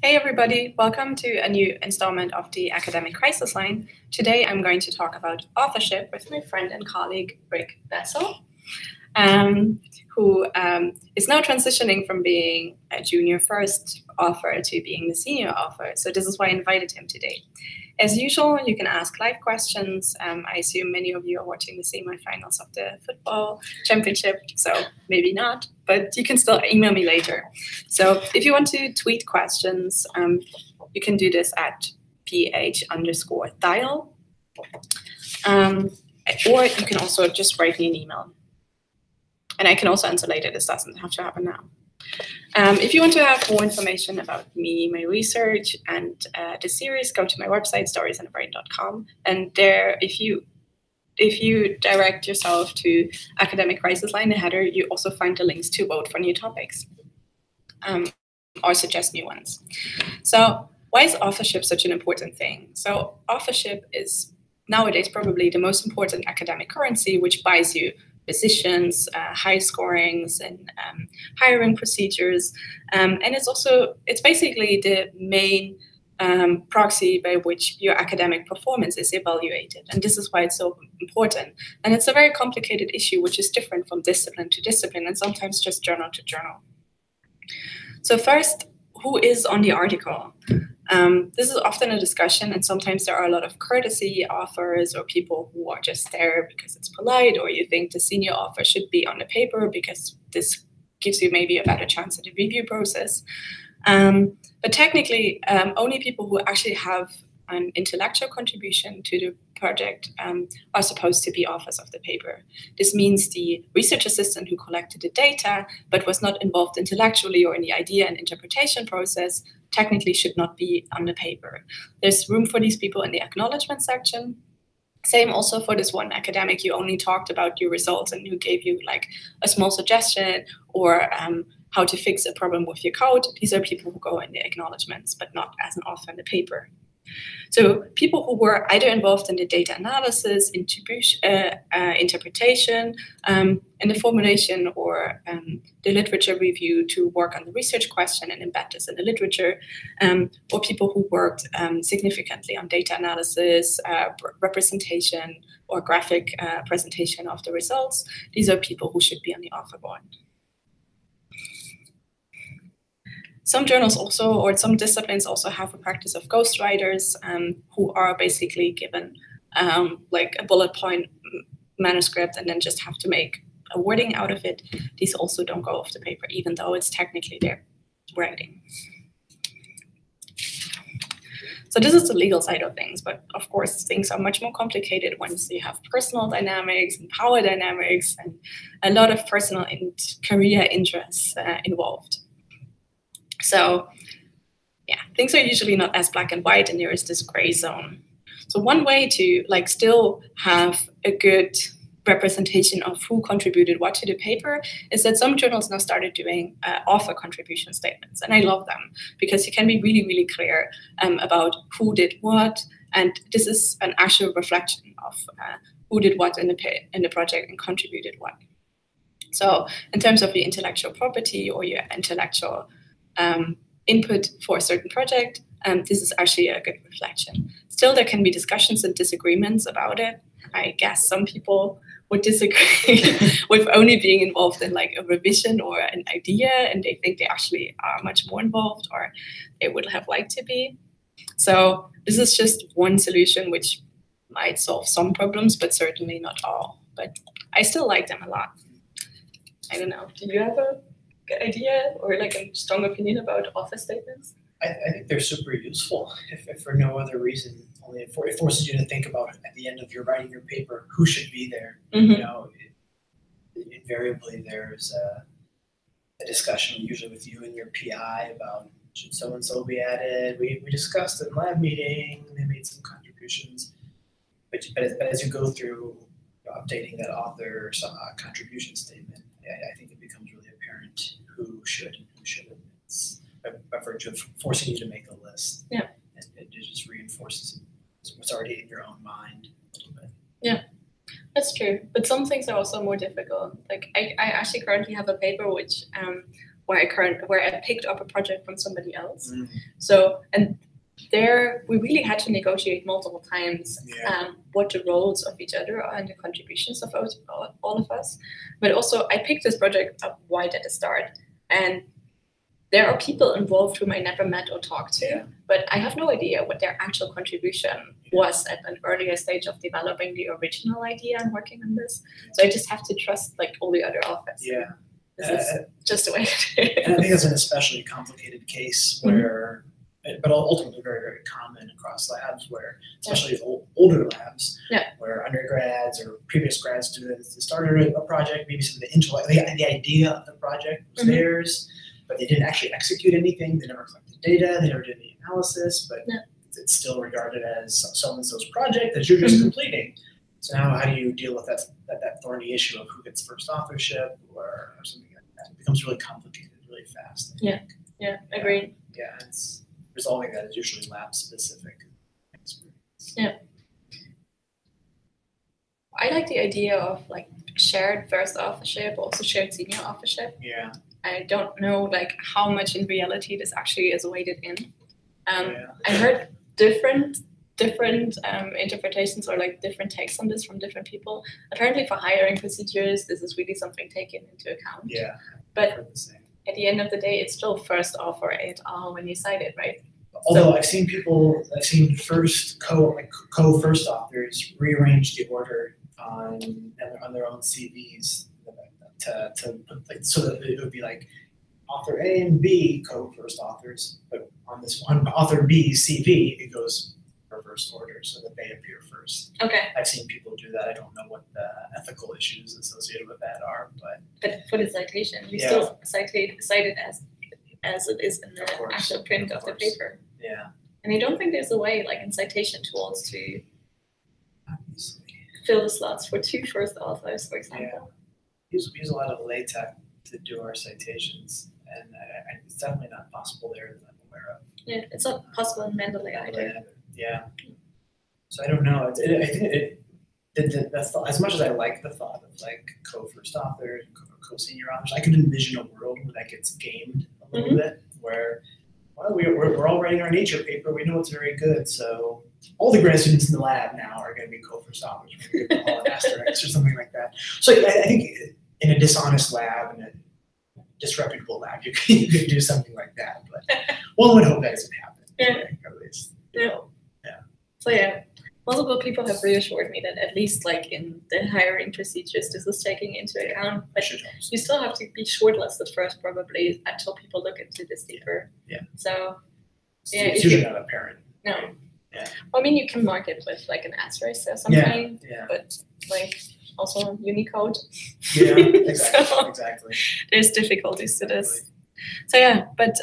Hey everybody, welcome to a new installment of the Academic Crisis Line. Today I'm going to talk about authorship with my friend and colleague Rick Bessel, who is now transitioning from being a junior first author to being the senior author. So this is why I invited him today. As usual, you can ask live questions. I assume many of you are watching the semifinals of the football championship, so maybe not, but you can still email me later. So if you want to tweet questions, you can do this at ph_dial. Or you can also just write me an email. And I can also answer later. This doesn't have to happen now. If you want to have more information about me, my research, and the series, go to my website, storiesandabrain.com. And there, if you direct yourself to Academic Crisis Line, the header, you also find the links to vote for new topics or suggest new ones. So why is authorship such an important thing? So authorship is nowadays probably the most important academic currency, which buys you positions, high scorings, and hiring procedures. And it's basically the main proxy by which your academic performance is evaluated. And this is why it's so important. And it's a very complicated issue, which is different from discipline to discipline, and sometimes just journal to journal. So first, who is on the article? This is often a discussion, and sometimes there are a lot of courtesy authors or people who are just there because it's polite, or you think the senior author should be on the paper because this gives you maybe a better chance at the review process. But technically, only people who actually have an intellectual contribution to the project are supposed to be authors of the paper. This means the research assistant who collected the data but was not involved intellectually or in the idea and interpretation process technically should not be on the paper. There's room for these people in the acknowledgement section. Same also for this one academic you only talked about your results and who gave you like a small suggestion or how to fix a problem with your code. These are people who go in the acknowledgements, but not as an author in the paper. So people who were either involved in the data analysis, interpretation, in the formulation or the literature review to work on the research question and embed this in the literature, or people who worked significantly on data analysis, representation, or graphic presentation of the results. These are people who should be on the author board. Some journals also, or some disciplines also have a practice of ghostwriters who are basically given like a bullet point manuscript and then just have to make a wording out of it. These also don't go off the paper, even though it's technically their writing. So this is the legal side of things, but of course things are much more complicated once you have personal dynamics and power dynamics and a lot of personal and career interests involved. So yeah, things are usually not as black and white, and there is this gray zone. So one way to like still have a good representation of who contributed what to the paper is that some journals now started doing author contribution statements. And I love them because you can be really, really clear about who did what. And this is an actual reflection of who did what in the project and contributed what. So in terms of your intellectual property or your intellectual input for a certain project, this is actually a good reflection. Still, there can be discussions and disagreements about it. I guess some people would disagree with only being involved in like a revision or an idea, and they think they actually are much more involved or they would have liked to be. So this is just one solution which might solve some problems, but certainly not all. But I still like them a lot. I don't know. Do you have a good idea or like a strong opinion about author statements? I think they're super useful, if for no other reason. Only it forces you to think about at the end of your writing your paper who should be there. Mm-hmm. You know, invariably there's a discussion usually with you and your PI about should so and so be added. We discussed it in lab meeting. They made some contributions, but as you go through updating that author contribution statement, I think it becomes really apparent who should and who shouldn't. It's by virtue of forcing you to make a list. Yeah. And it just reinforces what's already in your own mind a little bit. Yeah, that's true. But some things are also more difficult. Like I actually currently have a paper which where I picked up a project from somebody else. So, and there we really had to negotiate multiple times what the roles of each other are and the contributions of all of us. But also, I picked this project up right at the start, and there are people involved whom I never met or talked to, but I have no idea what their actual contribution was at an earlier stage of developing the original idea and working on this. So I just have to trust like all the other authors. Yeah. This is just the way it is. And I think it's an especially complicated case where, but ultimately very, very common across labs where, especially older labs, where undergrads or previous grad students started a project, maybe some of the intellect, the idea of the project was theirs, but they didn't actually execute anything. They never collected data. They never did any analysis, but it's still regarded as so-and-so's project that you're just completing. So now how do you deal with that thorny issue of who gets first authorship or something like that? It becomes really complicated really fast. Yeah, agreed. Yeah, it's resolving that is usually lab specific experience. Yeah. I like the idea of like shared first authorship, also shared senior authorship. Yeah. I don't know like how much in reality this actually is weighted in. I heard different interpretations or like different takes on this from different people. Apparently for hiring procedures, this is really something taken into account. Yeah. But at the end of the day, it's still first author et al. When you cite it, right? Although so, I've seen co-first authors rearrange the order on their own CVs to like, so that it would be like author A and B co-first authors, but on this one author B's CV, it goes reverse order so that they appear first. Okay. I've seen people do that. I don't know what the ethical issues associated with that are, but for the citation, you still cite it as it is in the actual print of the paper. Yeah. And I don't think there's a way, like in citation tools, to fill the slots for two first authors, for example. We use a lot of LaTeX to do our citations, and it's definitely not possible there that I'm aware of. Yeah, it's not possible in Mendeley either. Yeah. So I don't know. I think the thought, as much as I like the thought of like co-first authors, co-senior authors, I could envision a world where that gets gamed a little bit, where we're all writing our nature paper. We know it's very good, so all the grad students in the lab now are going to be co-first authors. We're going to call it asterisk or something like that. So I think in a dishonest lab, in a disreputable lab, you could do something like that. But one would hope that doesn't happen. At least. Yeah. So multiple people have reassured me that at least like in the hiring procedures, this is taking into account. But you still have to be shortlisted first, probably, until people look into this deeper. Yeah. So it's usually not apparent. No. Yeah. Well, I mean, you can mark it with like an asterisk or something. Yeah. But like also Unicode. Yeah. Exactly. So exactly. There's difficulties to this. So but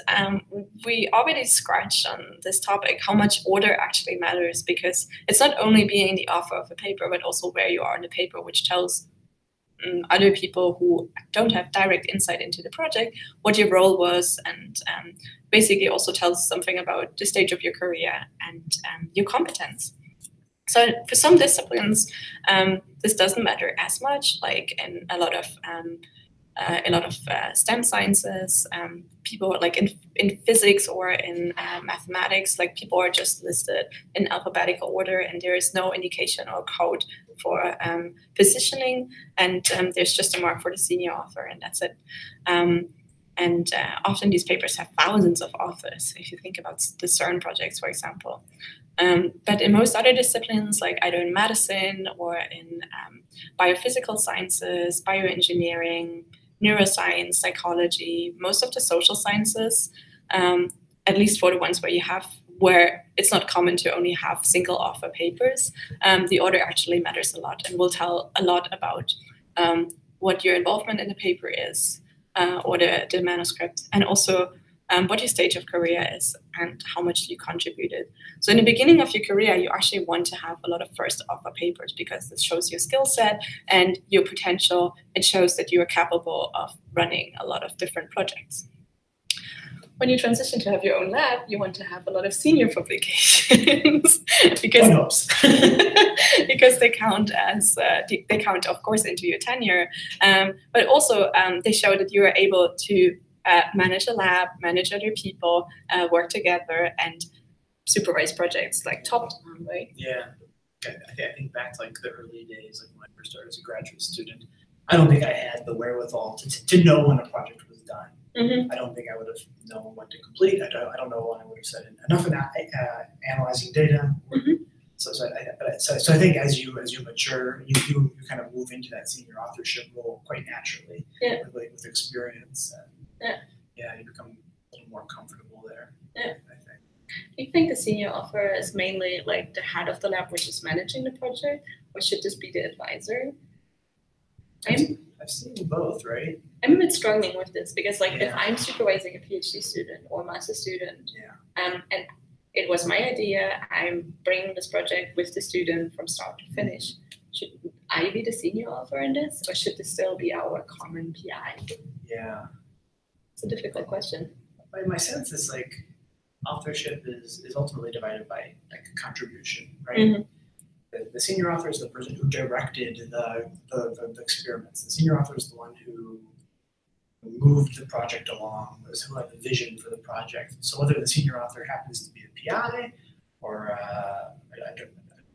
we already scratched on this topic how much order actually matters, because it's not only being the author of a paper, but also where you are in the paper, which tells other people who don't have direct insight into the project what your role was, and basically also tells something about the stage of your career and your competence. So for some disciplines, this doesn't matter as much, like in a lot of STEM sciences, people like in physics or in mathematics, like people are just listed in alphabetical order, and there is no indication or code for positioning, and there's just a mark for the senior author, and that's it. And often these papers have thousands of authors, if you think about the CERN projects, for example. But in most other disciplines, like either in medicine or in biophysical sciences, bioengineering, neuroscience, psychology, most of the social sciences, at least for the ones where it's not common to only have single author papers, the order actually matters a lot and will tell a lot about what your involvement in the paper is, or the manuscript, and also what your stage of career is and how much you contributed. So in the beginning of your career, you actually want to have a lot of first author papers, because this shows your skill set and your potential. It shows that you are capable of running a lot of different projects. When you transition to have your own lab, you want to have a lot of senior publications because they count as they count, of course, into your tenure, but also they show that you are able to manage a lab, manage other people, work together, and supervise projects like top-down, right? Yeah. I think back to like the early days, like when I first started as a graduate student, I don't think I had the wherewithal to know when a project was done. I don't think I would have known when to complete. I don't know when I would have said enough in analyzing data. So I think as you mature, you kind of move into that senior authorship role quite naturally. With experience. You become a little more comfortable there. I think. Do you think the senior author is mainly like the head of the lab, which is managing the project, or should this be the advisor? I've seen both, right? I'm a bit struggling with this because, like, if I'm supervising a PhD student or master student, and it was my idea, I'm bringing this project with the student from start to finish. Should I be the senior author in this, or should this still be our common PI? Yeah, it's a difficult question. My sense is like authorship is ultimately divided by like contribution, right? The senior author is the person who directed the experiments. The senior author is the one who moved the project along, who had the vision for the project. So whether the senior author happens to be a PI or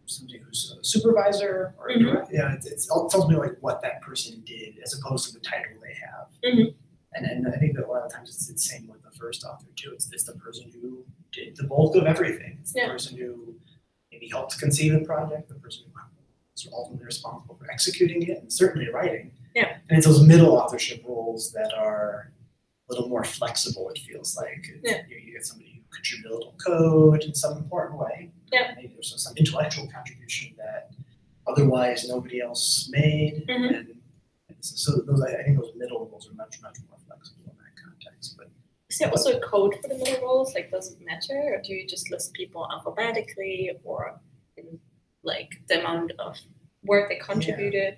somebody who's a supervisor or a director, it's ultimately like what that person did as opposed to the title they have. And I think that a lot of times it's the same with the first author too. It's the person who did the bulk of everything. It's the person who maybe helped conceive the project, the person who was ultimately responsible for executing it and certainly writing. And it's those middle authorship roles that are a little more flexible, it feels like. You get somebody who contributed a little code in some important way. Maybe there's some intellectual contribution that otherwise nobody else made. And so I think those middle roles are much more flexible in that context. But is there also a code for the middle roles? Like, does it matter, or do you just list people alphabetically, or in, like, the amount of work they contributed?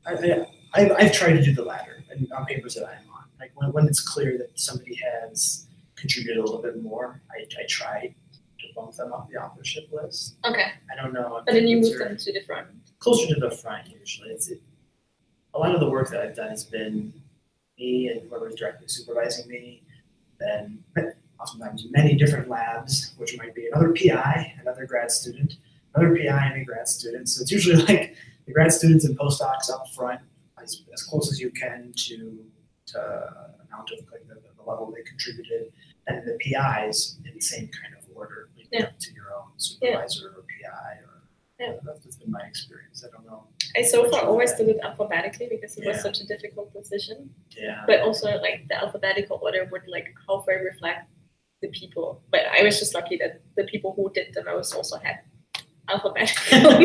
I've tried to do the latter on papers that I'm on. Like when it's clear that somebody has contributed a little bit more, I try to bump them up the authorship list. Okay. I don't know. But then you move them to the front. Closer to the front usually. A lot of the work that I've done has been me and whoever's directly supervising me. Then oftentimes many different labs, which might be another PI, another grad student, another PI, and a grad student. So it's usually like the grad students and postdocs up front, as close as you can to amount of like the level they contributed, and the PIs in the same kind of order, up to your own supervisor or PI. That's been my experience. I don't know. I so far always did it alphabetically because it was such a difficult decision. But also like the alphabetical order would like halfway reflect the people. But I was just lucky that the people who did the most also had alphabetical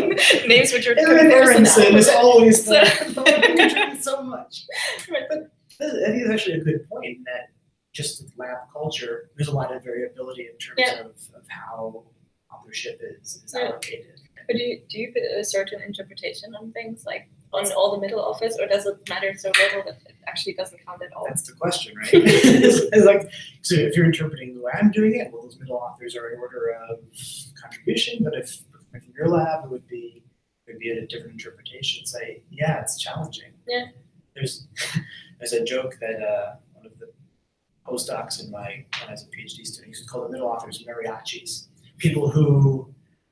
names, which are Aronson is always the one who contributes so much. But I think it's actually a good point that just with lab culture, there's a lot of variability in terms of how authorship is allocated. But do you put a certain interpretation on things, like on all the middle office, or does it matter so little that it actually doesn't count at all? That's the question, right? it's like, so if you're interpreting the way I'm doing it, well, those middle authors are in order of contribution, but if in your lab, it would be a different interpretation. Say, it's challenging. There's a joke that one of the postdocs when I was a PhD student used to call the middle authors mariachis. People who,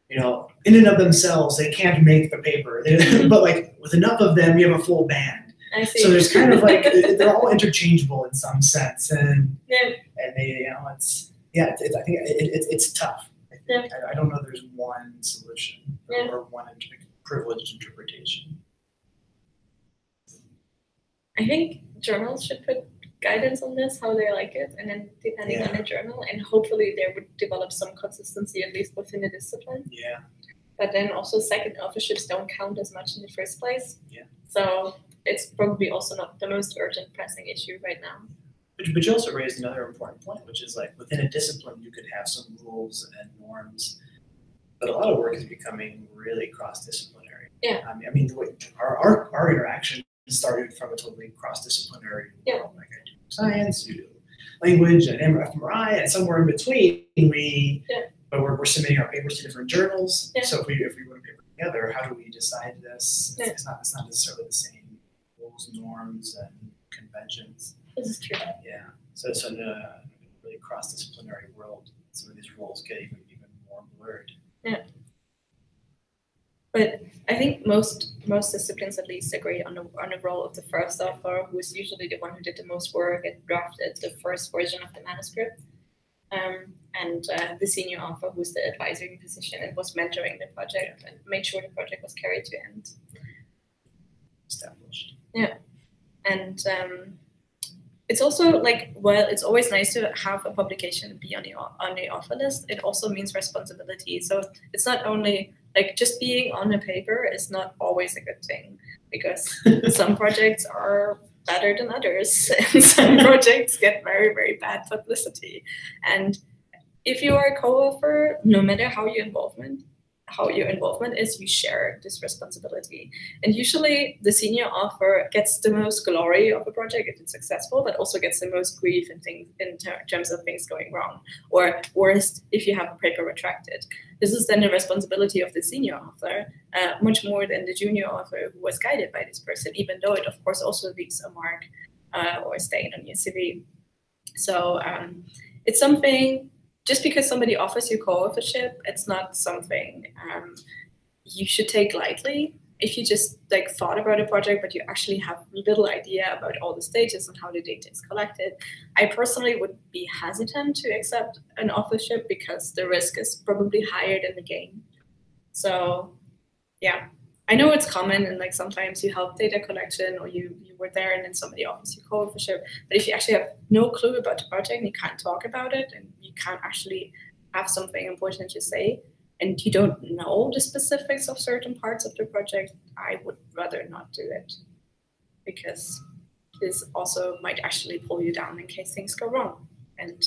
in and of themselves, they can't make the paper. But like with enough of them, you have a full band. I see. So there's kind of like, they're all interchangeable in some sense. And they, I think it's tough. I don't know there's one solution or one privileged interpretation. I think journals should put guidance on this, how they like it, and then depending on the journal, and hopefully they would develop some consistency at least within the discipline. But then also second authorships don't count as much in the first place. So it's probably also not the most urgent pressing issue right now. But you also raised another important point, which is like within a discipline you could have some rules and norms, but a lot of work is becoming really cross-disciplinary. I mean, the way our interaction started from a totally cross-disciplinary world. Like I do science, you do language, and fMRI, and somewhere in between but we're submitting our papers to different journals. So if we put a paper together, how do we decide this? It's not necessarily the same rules, norms, and conventions. This is true. So in a really cross-disciplinary world, some of these roles get even more blurred. Yeah. But I think most disciplines at least agree on the role of the first author, who is usually the one who did the most work and drafted the first version of the manuscript, and the senior author, who's the advisory position and was mentoring the project and made sure the project was carried to end. Established. Yeah, and it's also like, well, it's always nice to have a publication be on the author list. It also means responsibility. So it's not only like just being on a paper is not always a good thing, because some projects are better than others, and some projects get very, very bad publicity. And if you are a co-author, no matter how your involvement is, you share this responsibility. And usually the senior author gets the most glory of a project if it's successful, but also gets the most grief in terms of things going wrong, or worst, if you have a paper retracted. This is then the responsibility of the senior author, much more than the junior author who was guided by this person, even though it of course also leaves a mark or a stain on your CV. So it's something. Just because somebody offers you co-authorship, it's not something you should take lightly. If you just like thought about a project, but you actually have little idea about all the stages and how the data is collected, I personally would be hesitant to accept an authorship because the risk is probably higher than the gain. So yeah, I know it's common, and like sometimes you help data collection or you were there and then somebody offers you co-authorship. But if you actually have no clue about the project and you can't talk about it and you can't actually have something important to say and you don't know the specifics of certain parts of the project, I would rather not do it, because this also might actually pull you down in case things go wrong. And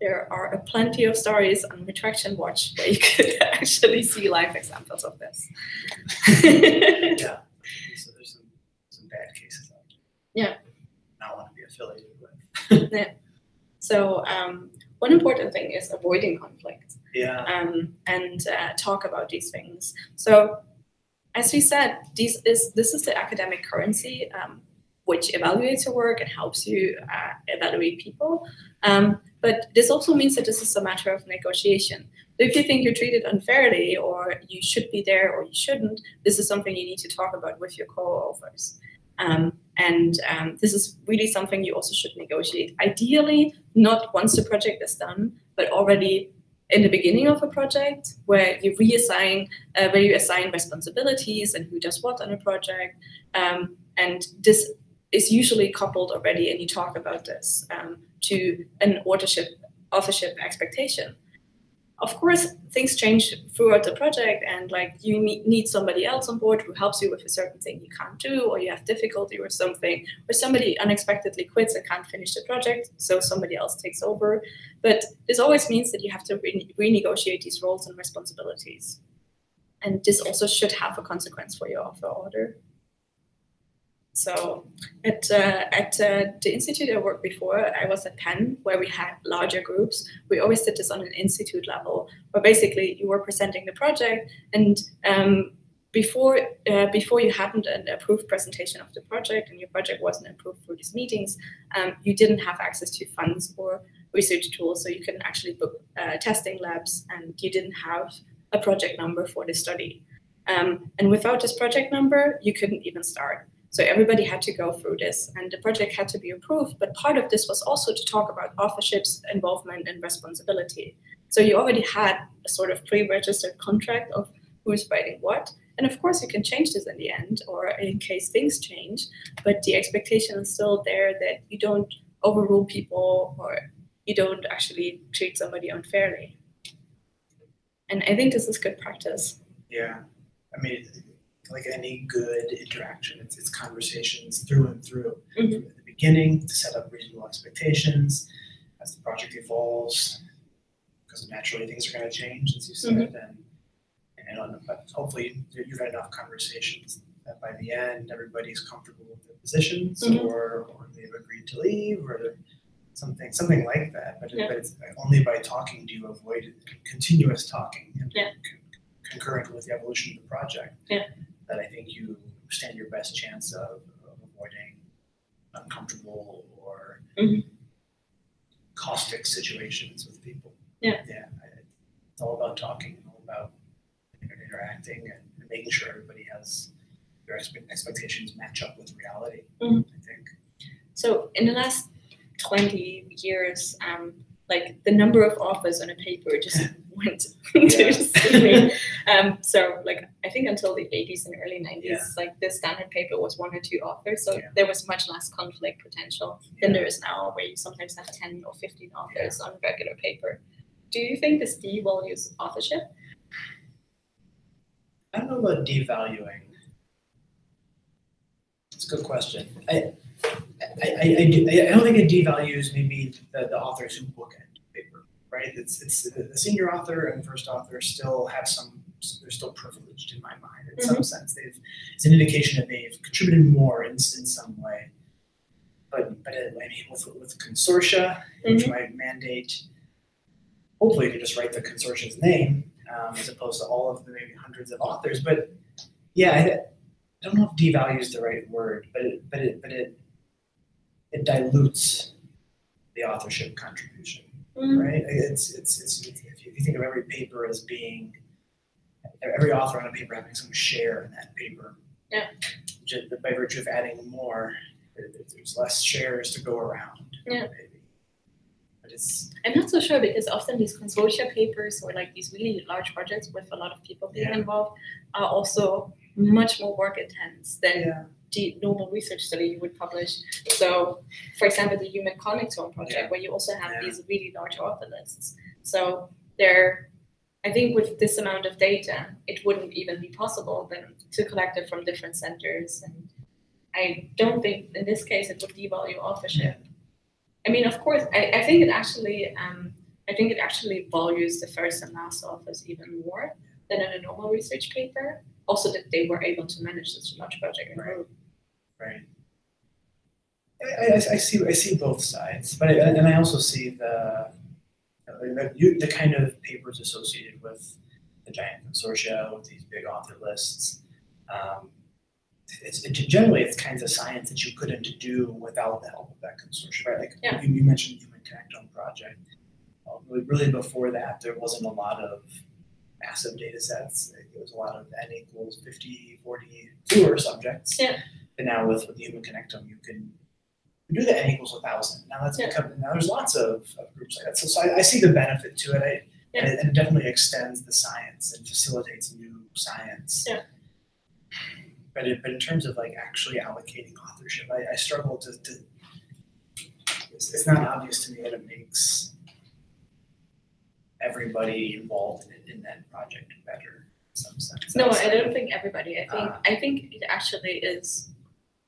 there are plenty of stories on Retraction Watch where you could actually see live examples of this. Yeah, so there's some bad cases out there. Yeah. Not want to be affiliated with. Yeah. So one important thing is avoiding conflict. Yeah. And talk about these things. So as we said, this is the academic currency, which evaluates your work and helps you evaluate people. But this also means that this is a matter of negotiation. So if you think you're treated unfairly, or you should be there or you shouldn't, this is something you need to talk about with your co-authors. And this is really something you also should negotiate. Ideally, not once the project is done, but already in the beginning of a project, where you assign responsibilities and who does what on a project. And this is usually coupled already, and you talk about this to an authorship expectation. Of course, things change throughout the project, and like you need somebody else on board who helps you with a certain thing you can't do, or you have difficulty with something, or somebody unexpectedly quits and can't finish the project, so somebody else takes over. But this always means that you have to renegotiate these roles and responsibilities. And this also should have a consequence for your author order. So at the institute I worked before, I was at Penn, where we had larger groups. We always did this on an institute level, where basically you were presenting the project, and before you hadn't an approved presentation of the project, and your project wasn't approved through these meetings, you didn't have access to funds or research tools, so you couldn't actually book testing labs, and you didn't have a project number for the study. And without this project number, you couldn't even start. So everybody had to go through this, and the project had to be approved. But part of this was also to talk about authorship's involvement and responsibility. So you already had a sort of pre-registered contract of who is writing what. And of course, you can change this in the end, or in case things change. But the expectation is still there that you don't overrule people, or you don't actually treat somebody unfairly. And I think this is good practice. Yeah, I mean, like any good interaction, it's conversations through and through. Mm-hmm. From the beginning to set up reasonable expectations as the project evolves, because naturally things are going to change, as you said, mm-hmm. But hopefully you've had enough conversations that by the end everybody's comfortable with their positions, mm-hmm. or they've agreed to leave, or something like that. But it's only by talking do you avoid continuous talking and concurrent with the evolution of the project. Yeah. That I think you stand your best chance of avoiding uncomfortable or mm-hmm. caustic situations with people. Yeah. It's all about talking, all about interacting and making sure everybody has their expectations match up with reality, I think. So in the last 20 years, like the number of authors on a paper just went into the ceiling. So like I think until the 80s and early 90s, like the standard paper was 1 or 2 authors. So there was much less conflict potential than there is now, where you sometimes have 10 or 15 authors on regular paper. Do you think this devalues authorship? I don't know about devaluing. It's a good question. I don't think it devalues maybe the authors who bookend paper, right? It's the senior author and first author still have they're still privileged in my mind in some sense. It's an indication that they've contributed more in some way. But I mean, with consortia, which might mandate, hopefully you can just write the consortia's name as opposed to all of the maybe hundreds of authors. But yeah, I don't know if devalue is the right word, but it dilutes the authorship contribution, right? It's if you think of every paper as being every author on a paper having some share in that paper, by virtue of adding more, there's less shares to go around. Maybe. But I'm not so sure, because often these consortia papers or like these really large projects with a lot of people being involved are also much more work intense than the normal research study you would publish. So, for example, the Human Connectome project, where you also have these really large author lists. So I think with this amount of data, it wouldn't even be possible then to collect it from different centers. And I don't think in this case it would devalue authorship. I mean, of course, I think it actually values the first and last authors even more than in a normal research paper. Also, that they were able to manage such a large project. Right. I see both sides, but I also see the kind of papers associated with the giant consortia, with these big author lists. Generally it's kinds of science that you couldn't do without the help of that consortium, right? Like you mentioned the Human Connectome project. Really before that, there wasn't a lot of massive data sets. It was a lot of n equals 50, 40 fewer subjects. And now with the Human Connectome, you can do the n equals 1,000. Now now there's lots of groups like that. So I see the benefit to it. And it definitely extends the science and facilitates new science. But in terms of like actually allocating authorship, I struggle to it's not obvious to me that it makes everybody involved in that project better in some sense. No, I don't think everybody. I think it actually is,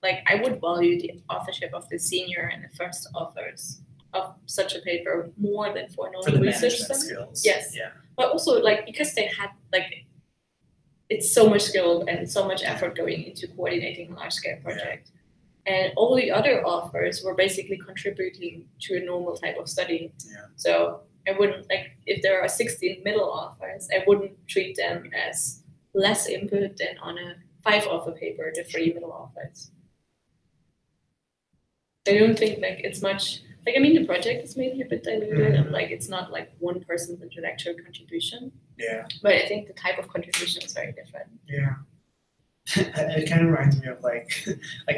like, I would value the authorship of the senior and the first authors of such a paper more than for normal research skills. Yes. Yeah. But also, like, because they had, like, it's so much skill and so much effort going into coordinating a large-scale project. And all the other authors were basically contributing to a normal type of study. So I wouldn't, like, if there are 16 middle authors, I wouldn't treat them as less input than on a 5-author paper, the 3 middle authors. I don't think, like, it's much, like, I mean, the project is maybe a bit diluted, and, like, it's not, like, one person's intellectual contribution. But I think the type of contribution is very different. It kind of reminds me of like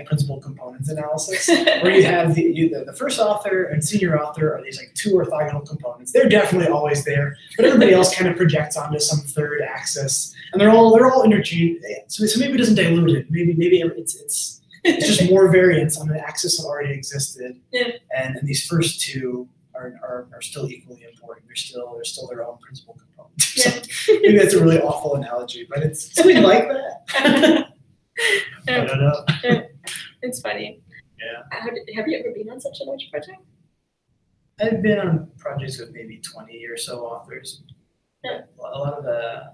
principal components analysis, where you have the first author and senior author are these like 2 orthogonal components. They're definitely always there, but everybody else kind of projects onto some third axis, and they're all interchanged. So maybe it doesn't dilute it. Maybe it's just more variance on the axis that already existed. And these first 2 are still equally important. They're still their own principal components. So maybe that's a really awful analogy, but it's something like that. I don't know. It's funny. Have you ever been on such a large project? I've been on projects with maybe 20 or so authors. A lot of the,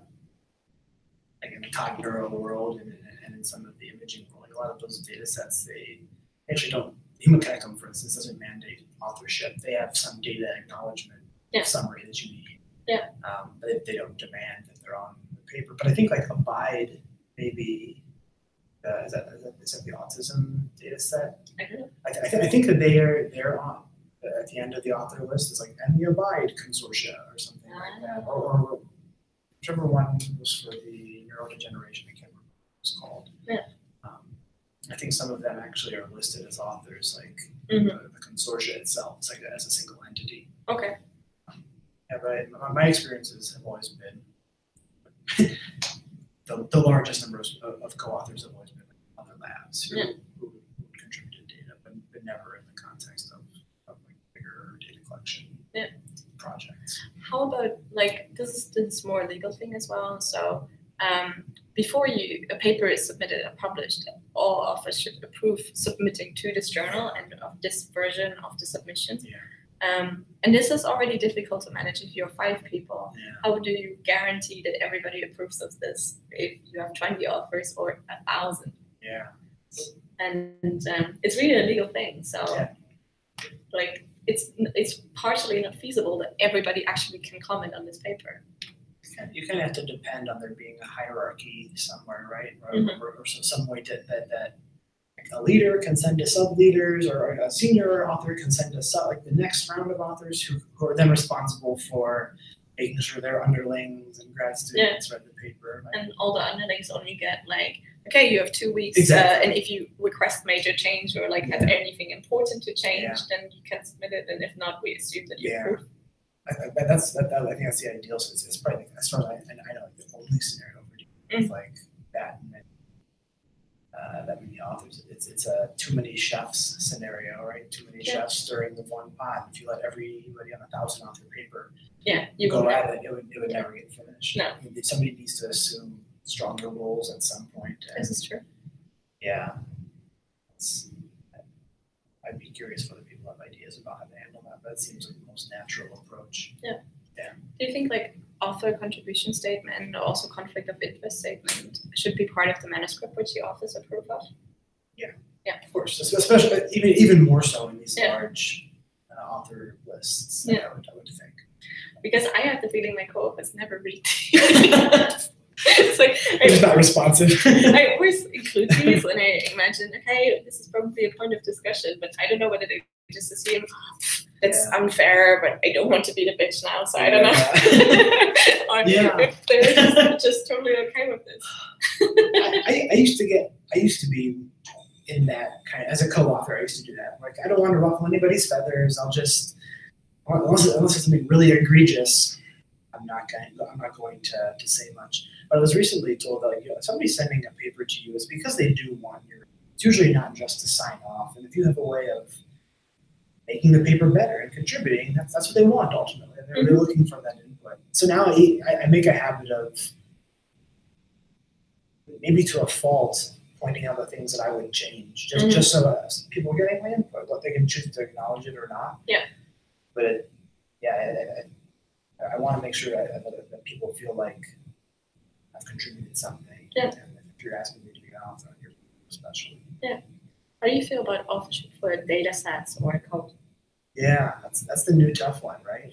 like in the cognitive world and in some of the imaging world, a lot of those data sets, they actually don't. Human Connectome, for instance, doesn't mandate authorship. They have some data acknowledgement summary that you need. But they don't demand that they're on the paper. But I think like Abide, maybe, is that the autism data set? I think that they're on. at the end of the author list is like, and the Abide Consortia or something like that. Or whichever one was for the neurodegeneration, I can't remember what it was called. Yeah. I think some of them actually are listed as authors, like the consortia itself, it's like as a single entity. Okay. Yeah, but my experiences have always been the largest number of co-authors have always been other labs who contributed data, but never in the context of like bigger data collection projects. How about like this is more a legal thing as well. So before a paper is submitted and published, all authors should approve submitting to this journal and of this version of the submission. Yeah. And this is already difficult to manage if you're 5 people. Yeah. How do you guarantee that everybody approves of this if you have 20 authors or 1,000? Yeah. And it's really a legal thing. So like it's partially not feasible that everybody actually can comment on this paper. You kind of have to depend on there being a hierarchy somewhere, right? Or some way that like a leader can send to sub-leaders, or a senior author can send to like the next round of authors who are then responsible for making sure their underlings and grad students read the paper. Right? And all the underlings only get like, okay, you have 2 weeks, and if you request major change or like have anything important to change, then you can submit it, and if not, we assume that you approve. I think that's the ideal. So it's probably like, as far as I know, like the only scenario for like that many authors. It's a too many chefs scenario, right? Too many chefs stirring the one pot. If you let everybody on a 1,000 author paper you go at it, it would never get finished. No. Somebody needs to assume stronger roles at some point. This is true. Yeah. I'd be curious whether people have ideas about how to handle that, but it seems like the most natural approach. Yeah. Do you think like author contribution statement and also conflict of interest statement should be part of the manuscript which the authors approve of? Yeah. Yeah. Of course, especially even more so in these large author lists. I would think. Because I have the feeling my co-authors never read. It's like they're just not responsive. I always include these when I imagine, okay, this is probably a point of discussion, but I don't know whether they just assume it's unfair, but I don't want to be the bitch now, so I don't know. Or if they're just totally okay with this. I used to be in that kind of, as a co-author, I used to do that. Like, I don't want to ruffle anybody's feathers. I'll just, unless it's something really egregious, I'm not going to say much. But I was recently told that, like, if somebody's sending a paper to you, it's because they do want it's usually not just to sign off. And if you have a way of making the paper better and contributing, that's what they want ultimately. They're looking for that input. So now I make a habit of, maybe to a fault, pointing out the things that I would change, just so people are getting my input. What they can choose to acknowledge it or not. Yeah. But I want to make sure that people feel like I've contributed something. Yeah. And if you're asking me to be an author, you're special. Yeah. How do you feel about authorship for data sets or code? Yeah, that's the new tough one, right?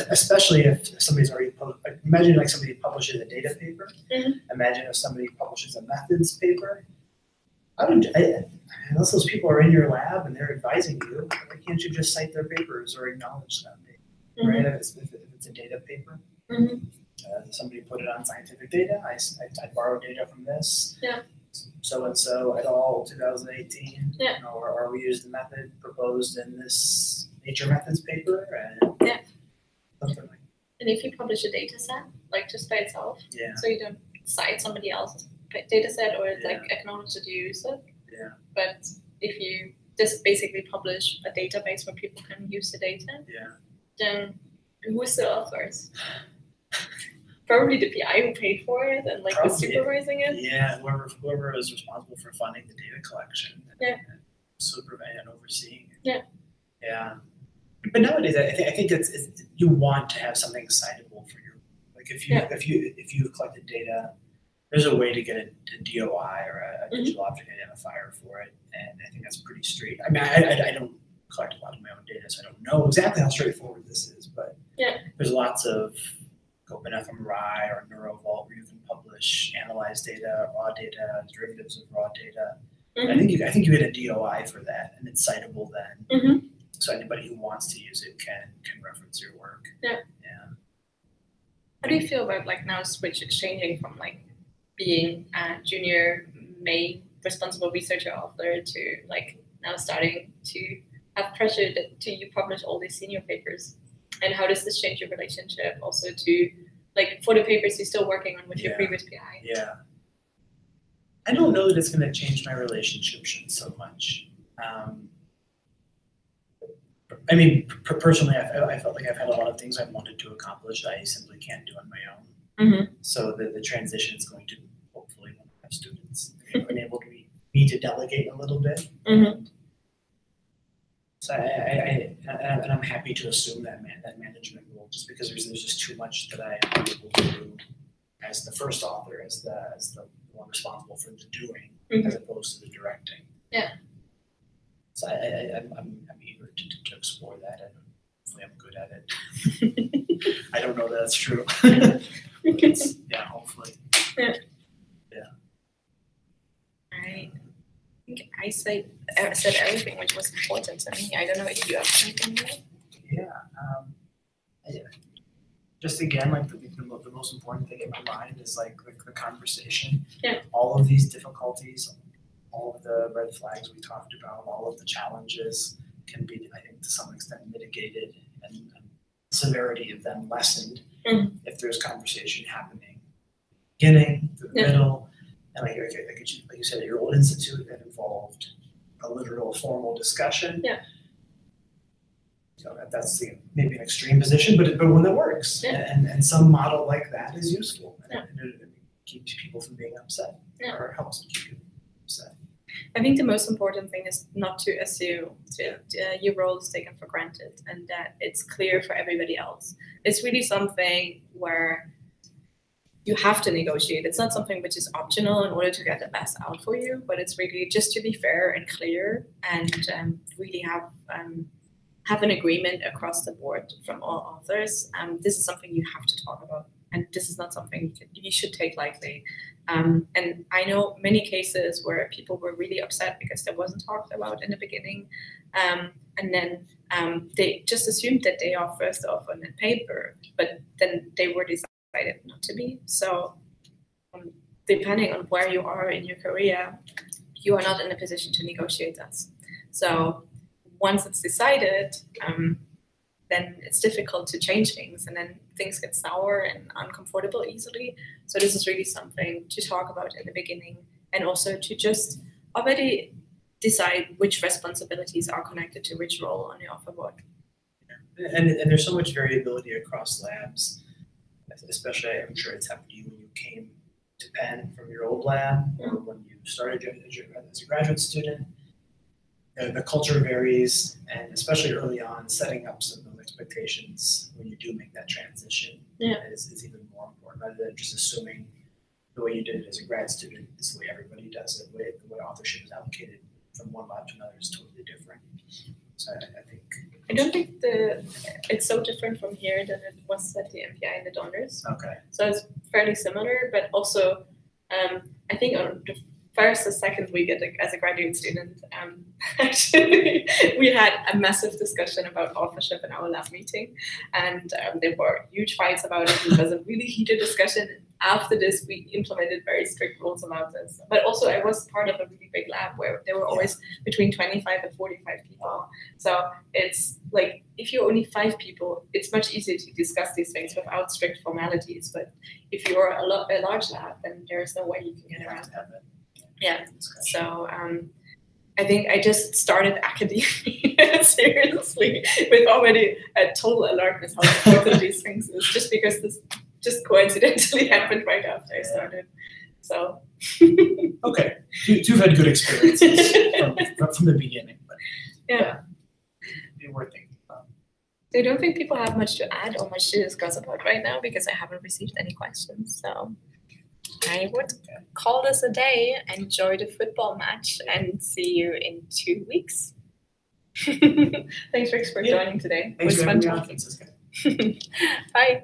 Especially if somebody's already imagine like somebody publishes a data paper. Imagine if somebody publishes a methods paper. Unless those people are in your lab and they're advising you, why can't you just cite their papers or acknowledge them? Right? If it's a data paper. Somebody put it on scientific data. I borrowed data from this. Yeah. So and so et al. 2018. Yeah. Or we used the method proposed in this Nature Methods paper, and something like. And if you publish a data set, like just by itself, so you don't cite somebody else's data set or like acknowledge that you use it. Yeah. But if you just basically publish a database where people can use the data, then who's the authors? Probably the PI who paid for it and like was supervising it. Yeah, whoever is responsible for funding the data collection and supervising and overseeing it. Yeah. Yeah. But nowadays, I think it's you want to have something citable for your, like if you've collected data, there's a way to get a DOI or a digital object identifier for it, and I think that's pretty straight. I mean, I don't collect a lot of my own data, so I don't know exactly how straightforward this is, but there's lots of OpenFMRI or NeuroVault where you can publish analyzed data, raw data, derivatives of raw data. I think you get a DOI for that, and it's citable then. so anybody who wants to use it can reference your work. Yeah. How do you feel about like now changing from like being a junior main responsible researcher author to like now starting to have pressure to you publish all these senior papers? And how does this change your relationship also to like for the papers you're still working on with your previous PI? Yeah. I don't know that it's going to change my relationship so much. I mean, personally, I felt like I've had a lot of things I wanted to accomplish that I simply can't do on my own. So the transition is going to hopefully have students enable me to delegate a little bit. So and I'm happy to assume that management role, just because there's just too much that I am able to do as the first author, as the one responsible for the doing, as opposed to the directing. Yeah. So I'm eager to explore that, and hopefully I'm good at it. I don't know that that's true. But yeah, hopefully. Yeah. Right. I think I said everything which was important to me. I don't know if you have anything there. Yeah. Just again, like the most important thing in my mind is like the conversation. Yeah. All of these difficulties, all of the red flags we talked about, all of the challenges can be, I think, to some extent mitigated and the severity of them lessened if there's conversation happening beginning, through the middle, and like you said, at your old institute that involved a literal formal discussion. Yeah. So that's maybe an extreme position, but one that works. Yeah. And some model like that is useful. And it keeps people from being upset, or helps keep people upset. I think the most important thing is not to assume that your role is taken for granted and that it's clear for everybody else. It's really something where you have to negotiate. It's not something which is optional in order to get the best out for you, but it's really just to be fair and clear and really have an agreement across the board from all authors. This is something you have to talk about, and this is not something you should take lightly. And I know many cases where people were really upset because that wasn't talked about in the beginning, and then they just assumed that they are first off on the paper, but then they were decided not to be. So depending on where you are in your career, you are not in a position to negotiate this. So once it's decided, then it's difficult to change things, and then things get sour and uncomfortable easily. So this is really something to talk about in the beginning, and also to just already decide which responsibilities are connected to which role on the author board. And there's so much variability across labs, especially I'm sure it's happened to you when you came to Penn from your old lab, or when you started as a graduate student. The culture varies, and especially early on, setting up some of those expectations when you do make that transition is even more important, rather than just assuming the way you did it as a grad student is the way everybody does it. The way authorship is allocated from one lab to another is totally different. So I think... I don't think it's so different from here than it was at the MPI and the donors. Okay. So it's fairly similar, but also I think on the first or second week as a graduate student, actually, we had a massive discussion about authorship in our last meeting, and there were huge fights about it. It was a really heated discussion. After this, we implemented very strict rules about this. But also, I was part of a really big lab where there were always between 25 and 45 people. So it's like, if you're only 5 people, it's much easier to discuss these things without strict formalities. But if you're a large lab, then there's no way you can get around that. Yeah, so I think I just started academia seriously with already a total alertness how important these things is, just because this just coincidentally happened right after I started. So okay, you've had good experiences from the beginning, but be worth thinking about. I don't think people have much to add or much to discuss about right now because I haven't received any questions. So I would call this a day. Enjoy the football match and see you in 2 weeks. Thanks, Rex, for joining today. Thanks it was fun talking. Bye.